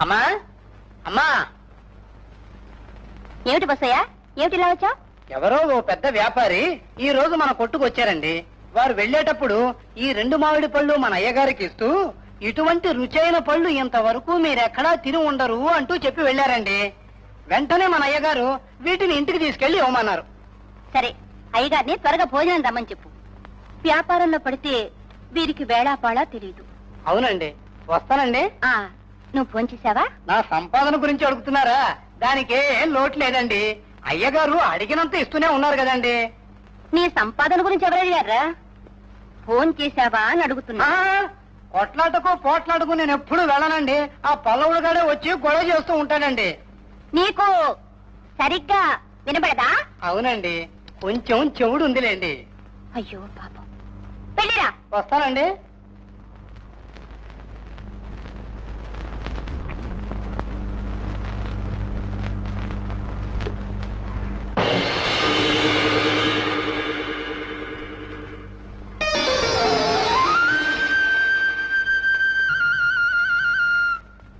అమ్మా అమ్మా. ఏమిటి బసయ్య, ఏమిటి ఇలా వచ్చావు? ఎవరో ఓ పెద్ద వ్యాపారి ఈ రోజు మన కొట్టుకు వచ్చారండి. వారు వెళ్లేటప్పుడు ఈ 2 మామిడి పళ్ళు మన అయ్యగారికి ఇస్తూ, ఇటువంటి రుచైన పళ్ళు ఇంతవరకు మీరెక్కడా తిని ఉండరు అంటూ చెప్పి వెళ్లారండి. వెంటనే మన అయ్యగారు వీటిని ఇంటికి తీసుకెళ్లి ఇవ్వమన్నారు. సరే, అయ్యగారిని త్వరగా భోజనం రమ్మని చెప్పు. వ్యాపారంలో పడితే వీరికి వేళాపాళా తెలియదు. అవునండి, వస్తానండి. నువ్వు ఫోన్ చేసావా? నా సంపాదన గురించి అడుగుతున్నారా? దానికే లోటు లేదండి. అయ్యగారు అడిగినంత ఇస్తూనే ఉన్నారు కదండి. నీ సంపాదన గురించి ఎవరు అడిగారా? ఫోన్ చేసావా అని అడుగుతున్నా. కొట్లాటకు పోట్లాటకు నేను ఎప్పుడు వెళ్ళనండి. ఆ పల్లవుడుగాడే వచ్చి గొడవ చేస్తూ ఉంటాడండి. నీకు సరిగ్గా వినబడదా? అవునండి, కొంచెం చెవుడు ఉందిలేండి. అయ్యో పాపం. వెళ్ళిరా. వస్తానండి.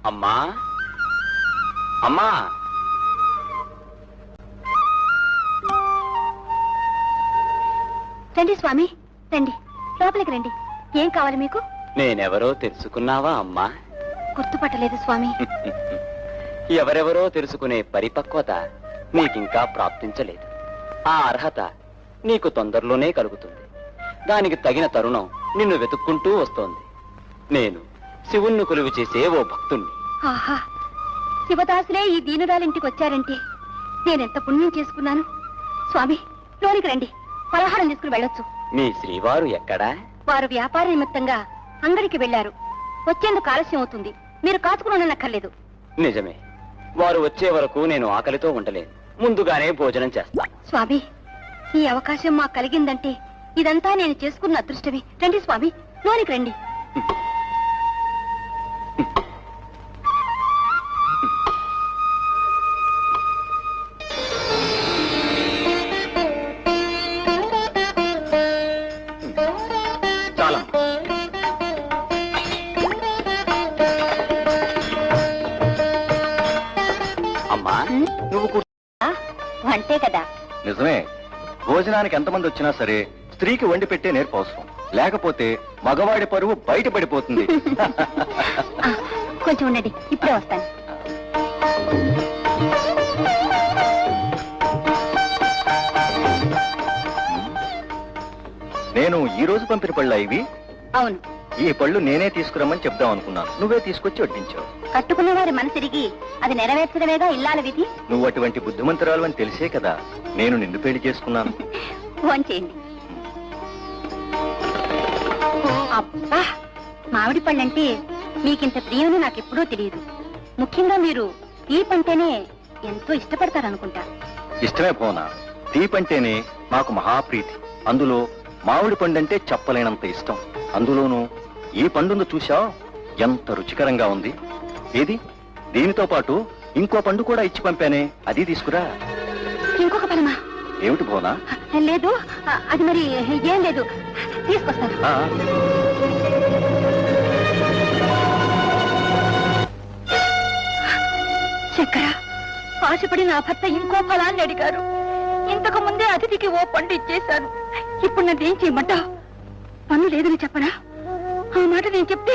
అమ్మా అమ్మా, రండి స్వామి, రండి, లోపలికి రండి. ఏం కావాలి మీకు? నేనెవరో తెలుసుకున్నావా అమ్మా? గుర్తుపట్టలేదు స్వామి. ఎవరెవరో తెలుసుకునే పరిపక్వత నీకింకా ప్రాప్తించలేదు. ఆ అర్హత నీకు తొందరలోనే కలుగుతుంది. దానికి తగిన తరుణం నిన్ను వెతుక్కుంటూ వస్తోంది. నేను శివుణ్ణి కొలువు చేసే ఓ భక్తుణ్ణి. ఆహా, శివదాసులే ఈ దీనురాలింటికి వచ్చారంటే నేనెంత పుణ్యం చేసుకున్నాను. స్వామి, లోనికి రండి, పలహారం తీసుకుని వెళ్ళొచ్చు. మీ శ్రీవారు ఎక్కడా? వారు వ్యాపార నిమిత్తంగా అంగడికి వెళ్లారు. వచ్చేందుకు ఆలస్యం అవుతుంది. మీరు కాచుకుని ఉండనక్కర్లేదు. నిజమే, వారు వచ్చే వరకు నేను ఆకలితో ఉండలేను. ముందుగానే భోజనం చేస్తాను. స్వామి, ఈ అవకాశం మాకు కలిగిందంటే ఇదంతా నేను చేసుకున్న అదృష్టమే. రండి స్వామి, లోనికి రండి. అంతే కదా? నిజమే, భోజనానికి ఎంతమంది వచ్చినా సరే స్త్రీకి వండి పెట్టే నేర్పు అవసరం. లేకపోతే మగవాడి పరువు బయటపడిపోతుంది. కొంచెం ఉండండి, ఇప్పుడే వస్తాను. నేను ఈ రోజు పంపిన పళ్ళు ఇవి? అవును. ఈ పళ్ళు నేనే తీసుకురమ్మని చెప్దాం అనుకున్నాను. నువ్వే తీసుకొచ్చి వడ్డించావు. కట్టుకున్న వారి మనసిరిగి అది నెరవేర్చడమేగా ఇల్లాల విధి. నువ్వు అటువంటి బుద్ధిమంతురాలు అని తెలిసే కదా నేను నిన్ను పెళ్లి చేసుకున్నాను. ఫోన్ చేయండి. అబ్బా, మామిడి పళ్ళంటే మీకింత ప్రియమని నాకెప్పుడూ తెలియదు. ముఖ్యంగా మీరు ఈ పంటనే ఎంతో ఇష్టపడతారనుకుంటా. ఇష్టమే పోనా, తీపంటేనే నాకు మహాప్రీతి. అందులో మామిడి పండంటే చెప్పలేనంత ఇష్టం. అందులోనూ ఈ పండును చూశా, ఎంత రుచికరంగా ఉంది. ఏది, దీనితో పాటు ఇంకో పండు కూడా ఇచ్చి పంపానే, అది తీసుకురా. ఇంకొక పరమా? ఏమిటి భోనా? లేదు, అది మరి ఏం లేదు, తీసుకొస్తాను. చక్కర, ఆశపడి నా భర్త ఇంకో ఫలాన్ని అడిగారు. ఇంతకు ముందే అతిథికి ఓ పండు ఇచ్చేశాను. ఇప్పుడు నన్ను ఏం చేయమంటా? పన్ను లేదని చెప్పనా? ఆ మాట నేను చెప్తే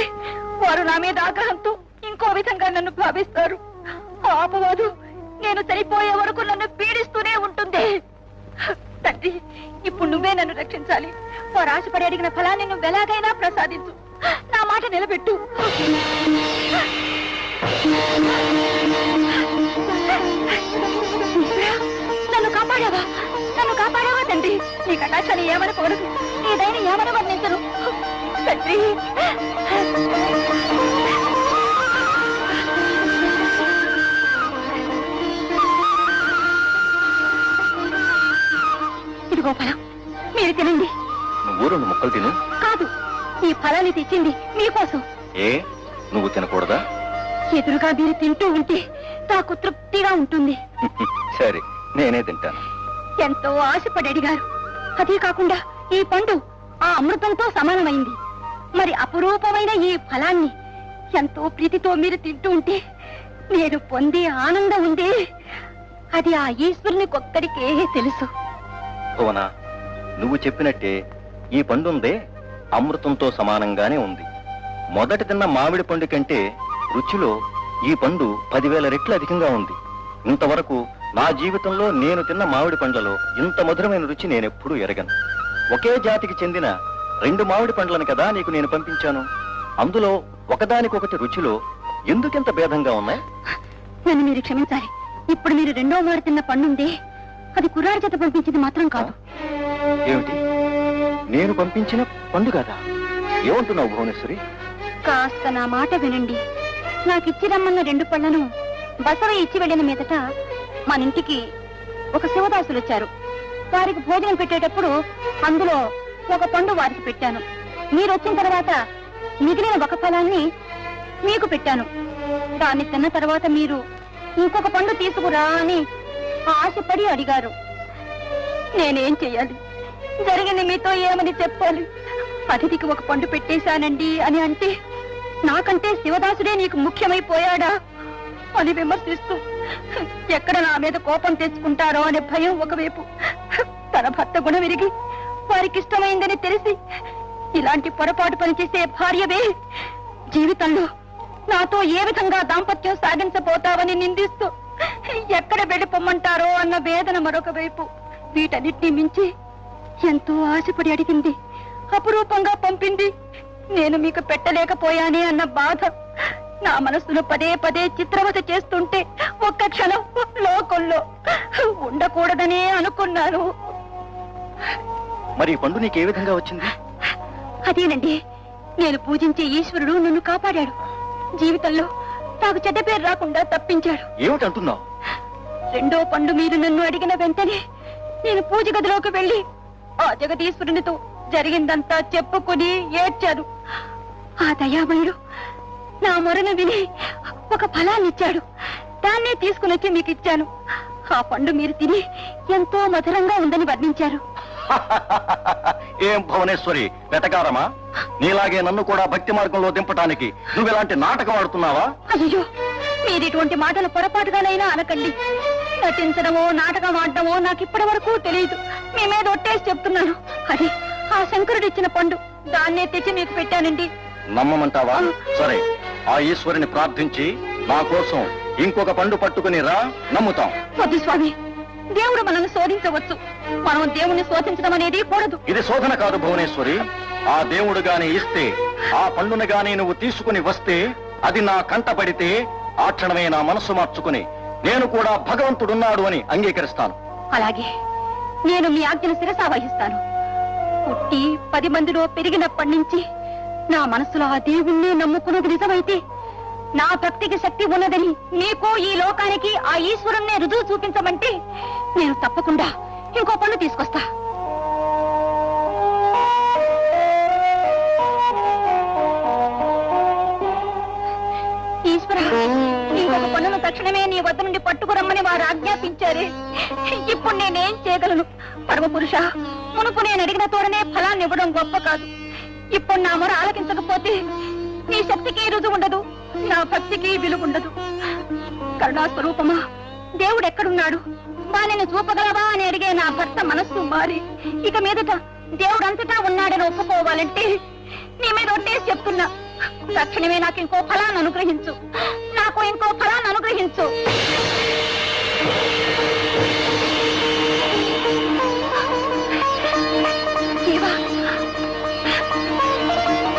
వారు నా మీద ఆగ్రహంతో ఇంకో విధంగా నన్ను భావిస్తారు. ఆపవాదు నేను సరిపోయే వరకు నన్ను పీడిస్తూనే ఉంటుంది. తండ్రి, ఇప్పుడు నువ్వే నన్ను రక్షించాలి. వారు ఆశపడి అడిగిన ఫలాన్ని నువ్వు ఎలాగైనా ప్రసాదించు. నా మాట నిలబెట్టు. నన్ను కాపాడావా? నన్ను కాపాడావా తండ్రి? నీ కటాక్షాన్ని ఏమనకూడదు, ఏదైనా ఏమన వర్ణించను తండ్రి. ఇదిగో ఫలం, మీరు తినండి. నువ్వు 2 ముక్కలు తిను. కాదు, ఈ ఫలాన్ని తెచ్చింది మీకోసం. ఏ, నువ్వు తినకూడదా? ఎదురుగా మీరు తింటూ ఉంటే నాకు తృప్తిగా ఉంటుంది. సరే, నేనే తింటాను. ఎంతో ఆశపడి అడిగారు. అదే కాకుండా ఈ పండు ఆ అమృతంతో సమానమైంది. మరి అపురూపమైన ఈ ఫలాన్ని ఎంతో ప్రీతితో మీరు తింటూ ఉంటే నేను పొందే ఆనందం ఉంది, అది ఆ ఈశ్వరుని ఒక్కడికే తెలుసు. భువన, నువ్వు చెప్పినట్టే ఈ పండుందే అమృతంతో సమానంగానే ఉంది. మొదట తిన్న మామిడి పండు కంటే రుచిలో ఈ పండు 10,000 రెట్లు అధికంగా ఉంది. ఇంతవరకు నా జీవితంలో నేను తిన్న మామిడి పండ్లలో ఇంత మధురమైన రుచి నేనెప్పుడూ ఎరగను. ఒకే జాతికి చెందిన 2 మామిడి పండ్లను కదా నీకు నేను పంపించాను. అందులో ఒకదానికొకటి రుచిలో ఎందుకింత భేదంగా ఉన్నాయి? నన్ను మీరు క్షమించాలి. ఇప్పుడు మీరు రెండో మారు తిన్న పండుంది, అది కుర్రాడి చేత పంపించింది మాత్రం కాదు. ఏమిటి, నేను పంపించిన పండు కదా? ఏమంటున్నావు భువనేశ్వరి? కాస్త నా మాట వినండి. నాకిచ్చి రమ్మన్న 2 పళ్లను బసవయ్య ఇచ్చి వెళ్ళిన మీదట మన ఇంటికి ఒక శివదాసులు వచ్చారు. వారికి భోజనం పెట్టేటప్పుడు అందులో ఒక పండు వారికి పెట్టాను. మీరు వచ్చిన తర్వాత మిగిలిన ఒక ఫలాన్ని మీకు పెట్టాను. దాన్ని తిన్న తర్వాత మీరు ఇంకొక పండు తీసుకురా అని ఆశపడి అడిగారు. నేనేం చెయ్యాలి? జరిగింది మీతో ఏమని చెప్పాలి? అతిథికి ఒక పండు పెట్టేశానండి అని అంటే నాకంటే శివదాసుడే నీకు ముఖ్యమైపోయాడా అని విమర్శిస్తూ ఎక్కడ నా మీద కోపం తెచ్చుకుంటారో అనే భయం ఒకవైపు, తన భర్త గుణ విరిగి వారికి ఇష్టమైందని తెలిసి ఇలాంటి పొరపాటు పనిచేసే భార్యవే జీవితంలో నాతో ఏ విధంగా దాంపత్యం సాగించబోతావని నిందిస్తూ ఎక్కడ వెళ్ళిపోమ్మంటారో అన్న వేదన మరొక వైపు. వీటన్నిటినీ మించి ఎంతో ఆశపడి అడిగింది, అపురూపంగా పంపింది, నేను మీకు పెట్టలేకపోయానే అన్న బాధ నా మనసును పదే పదే చిత్రవత చేస్తుంటే ఒక్క క్షణం లోకంలో ఉండకూడదనే అనుకున్నాను. మరి ఈ పండు నీకు ఏ విధంగా వచ్చింది? అదేనండి, నేను పూజించే ఈశ్వరుడు నన్ను కాపాడాడు. జీవితంలో నాకు చెడ్డ పేరు రాకుండా తప్పించాడు. ఏమిటంటున్నావు? రెండో పండు మీరు నన్ను అడిగిన వెంటనే నేను పూజ గదిలోకి వెళ్లి ఆ జగదీశ్వరునితో జరిగిందంతా చెప్పుకుని ఏడ్చాను. ఆ దయామయుడు నా మొరను విని ఒక ఫలాన్నిచ్చాడు. దాన్నే తీసుకుని వచ్చి మీకు ఇచ్చాను. ఆ పండు మీరు తిని ఎంతో మధురంగా ఉందని వర్ణించారు. ఏం భువనేశ్వరి, వెటకారమా? నీలాగే నన్ను కూడా భక్తి మార్గంలో దింపటానికి నువ్వు ఇలాంటి నాటకం ఆడుతున్నావా? అయ్యో, మీరు ఇటువంటి మాటలు పొరపాటుగానైనా అనకండి. నటించడమో నాటకం ఆడటమో నాకు ఇప్పటి వరకు తెలియదు. మీ మీద ఒట్టేసి చెప్తున్నాను. అది ఆ శంకరుడు ఇచ్చిన పండు, దాన్నే తెచ్చి మీకు పెట్టానండి. నమ్మమంటావా? సరే, ఆ ఈశ్వరుని ప్రార్థించి నా కోసం ఇంకొక పండు పట్టుకుని రా, నమ్ముతాం. వద్దు స్వామి, దేవుడు మనల్ని శోధించవచ్చు, మనం దేవుణ్ణి శోధించడం అనేది కూడదు. ఇది శోధన కాదు భువనేశ్వరి. ఆ దేవుడు గాని ఇస్తే, ఆ పండును గాని నువ్వు తీసుకుని వస్తే, అది నా కంట పడితే ఆ క్షణమే నా మనస్సు మార్చుకుని నేను కూడా భగవంతుడున్నాడు అని అంగీకరిస్తాను. అలాగే, నేను మీ ఆజ్ఞను శిరసా వహిస్తాను. పుట్టి 10 మందిలో పెరిగినప్పటి నుంచి నా మనసులో ఆ దేవుణ్ణి నమ్ముకున్నది నిజమైతే, నా భక్తికి శక్తి ఉన్నదని మీకు ఈ లోకానికి ఆ ఈశ్వరుణ్ణి రుజువు చూపించమంటే నేను తప్పకుండా ఇంకో పండు తీసుకొస్తా. ఈశ్వర, ఇంకొక పన్నును తక్షణమే నీ వద్ద నుండి పట్టుకురమ్మని వారు ఆజ్ఞాపించారే. ఇప్పుడు నేనేం చేయగలను? పరమ పురుష, మునుపు నేను అడిగిన తోడనే ఫలాన్ని ఇవ్వడం గొప్ప కాదు. ఇప్పుడు నా మొర ఆలకించకపోతే నీ శక్తికి రుజువు ఉండదు, నా భక్తికి విలువుండదు. కరుణాస్వరూపమా, దేవుడు ఎక్కడున్నాడు? వానిని చూపగలవా అని అడిగే నా భర్త మనస్సు మారి ఇక మీదట దేవుడు అంతటా ఉన్నాడని ఒప్పుకోవాలంటే నీ మీద ఒట్టేసి చెప్తున్నా, తక్షణమే నాకు ఇంకో ఫలాన్ని అనుగ్రహించు, నాకు ఇంకో ఫలాన్ని అనుగ్రహించు. జీవా,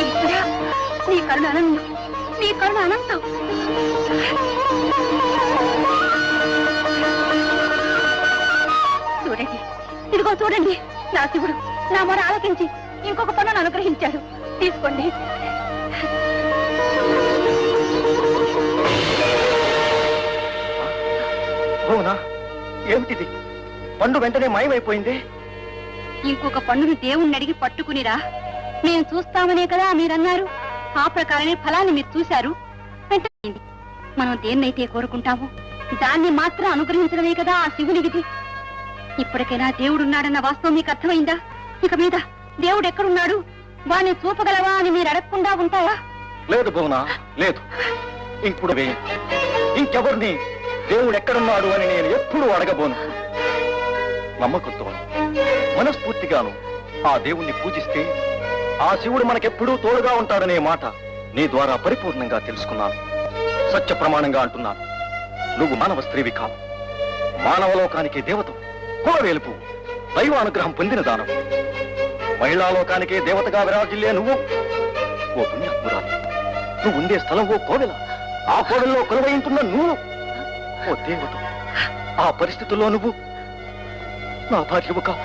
ఈశ్వరా, నీ కరుణ అనంతం, నీ కరుణ అనంతం. చూడండి, ఇదిగో చూడండి, నా శివుడు నా మొర ఆలకించి ఇంకొక పనును అనుగ్రహించాడు. తీసుకోండి. అవునా? ఏమిటిది? పండు వెంటనే మాయమైపోయింది. ఇంకొక పండును దేవుణ్ణి అడిగి పట్టుకునిరా, మేము చూస్తామనే కదా మీరన్నారు. ఆ ప్రకారమే ఫలాన్ని మీరు చూశారు. వెంటనే మనం దేన్నైతే కోరుకుంటామో దాన్ని మాత్రం అనుగ్రహించడమే కదా ఆ శివుని విధి. ఇప్పటికైనా దేవుడున్నాడన్న వాస్తవం మీకు అర్థమైందా? ఇక మీద దేవుడు ఎక్కడున్నాడు, వాణ్ణి చూపగలవా అని మీరు అడగకుండా ఉంటారా? లేదు భువన, లేదు. ఇప్పుడు ఇంకెవరిని దేవుడు ఎక్కడున్నాడు అని నేను ఎప్పుడూ అడగబోను. నమ్మకంతో మనస్ఫూర్తిగాను ఆ దేవుణ్ణి పూజిస్తే ఆ శివుడు మనకెప్పుడూ తోడుగా ఉంటాడనే మాట నీ ద్వారా పరిపూర్ణంగా తెలుసుకున్నాను. సత్య ప్రమాణంగా అంటున్నాను, నువ్వు మానవ స్త్రీవి కావు, మానవలోకానికి దేవత, కులవేలుపు, దైవానుగ్రహం పొందిన దానం. మహిళాలోకానికే దేవతగా విరాజిల్లే నువ్వు ఓ పుణ్యాత్మురాలు. నువ్వు ఉండే స్థలం ఓ కోవెల, ఆ కోవెల్లో కొలువైంటున్న నువ్వు ఓ దేవత. ఆ పరిస్థితుల్లో నువ్వు నా భార్యవు కావు.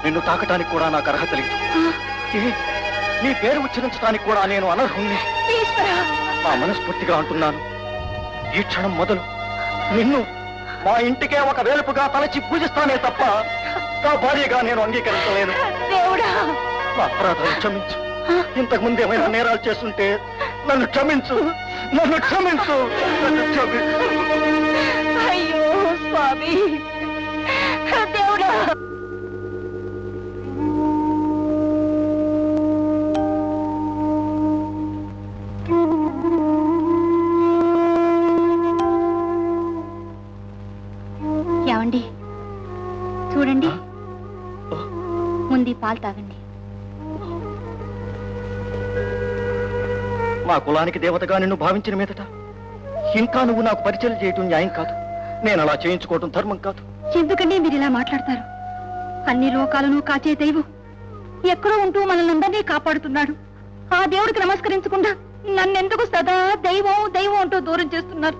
నిన్ను తాకటానికి కూడా నాకు అర్హత లేదు. నీ పేరు ఉచ్చరించడానికి కూడా నేను అనర్హుణ్ణి. నా మనస్ఫూర్తిగా అంటున్నాను, ఈ క్షణం మొదలు నిన్ను మా ఇంటికే ఒక వేలుపుగా తలచి పూజిస్తానే తప్ప నా భార్యగా నేను అంగీకరించలేను. నా అపరాధాలు క్షమించు. ఇంతకు ముందు ఏమైనా నేరాలు చేస్తుంటే నన్ను క్షమించు, నన్ను క్షమించు, నన్ను క్షమించు. అయ్యో స్వామి, దేవుడా. ఏమండి, చూడండి, ముందు పాలు తాగండి. మా కులానికి దేవతగా నిన్ను భావించిన మీదట ఇంకా నువ్వు నాకు పరిచయం చేయటం న్యాయం కాదు. నేను అలా చేయించుకోవటం ధర్మం కాదు. ఎందుకండి మీరు ఇలా మాట్లాడతారు? అన్ని లోకాలను కాచే దైవం ఎక్కడో ఉంటూ మనల్ని అందరినీ కాపాడుతున్నాడు. ఆ దేవుడికి నమస్కరించకుండా నన్నెందుకు సదా దైవం దైవం అంటూ దూరం చేస్తున్నారు?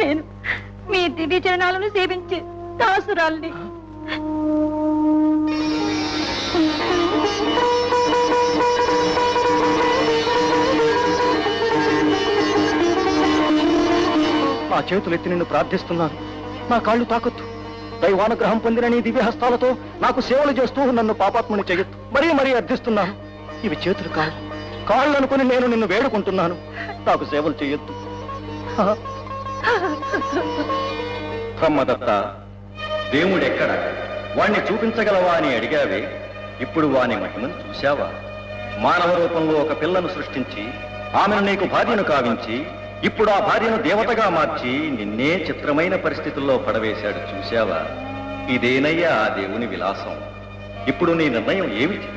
నేను మీ దివ్య చరణాలను సేవించే దాసురాల్ని. నా చేతులెత్తి నిన్ను ప్రార్థిస్తున్నాను. నా కాళ్ళు తాకొద్దు. దైవానుగ్రహం పొందిన నీ దివ్య హస్తాలతో నాకు సేవలు చేస్తూ నన్ను పాపాత్మని చేయొద్దు. మరీ మరీ అర్థిస్తున్నాను. ఇవి చేతులు కాళ్ళు, కాళ్ళు అనుకుని నేను నిన్ను వేడుకుంటున్నాను. నాకు సేవలు చేయొద్దు. బ్రహ్మదత్త, దేవుడెక్కడ? వాణ్ణి చూపించగలవా అని అడిగావే. ఇప్పుడు వాని మహిమను చూశావా? మానవ రూపంలో ఒక పిల్లను సృష్టించి ఆమెను నీకు భార్యను కావించి ఇప్పుడు ఆ భార్యను దేవతగా మార్చి నిన్నే చిత్రమైన పరిస్థితుల్లో పడవేశాడు. చూశావా? ఇదేనయ్యా ఆ దేవుని విలాసం. ఇప్పుడు నీ నిర్ణయం ఏమిటి?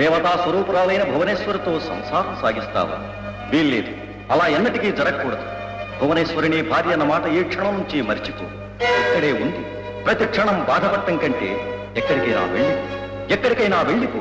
దేవతా స్వరూపురాలైన భువనేశ్వరితో సంసారం సాగిస్తావా? వీల్లేదు. అలా ఎన్నటికీ జరగకూడదు. భువనేశ్వరిని భార్య అన్న మాట ఈ క్షణం నుంచి మరిచిపో. ఇక్కడే ఉంది. ప్రతి క్షణం బాధపడటం కంటే ఎక్కడికైనా వెళ్ళిపో.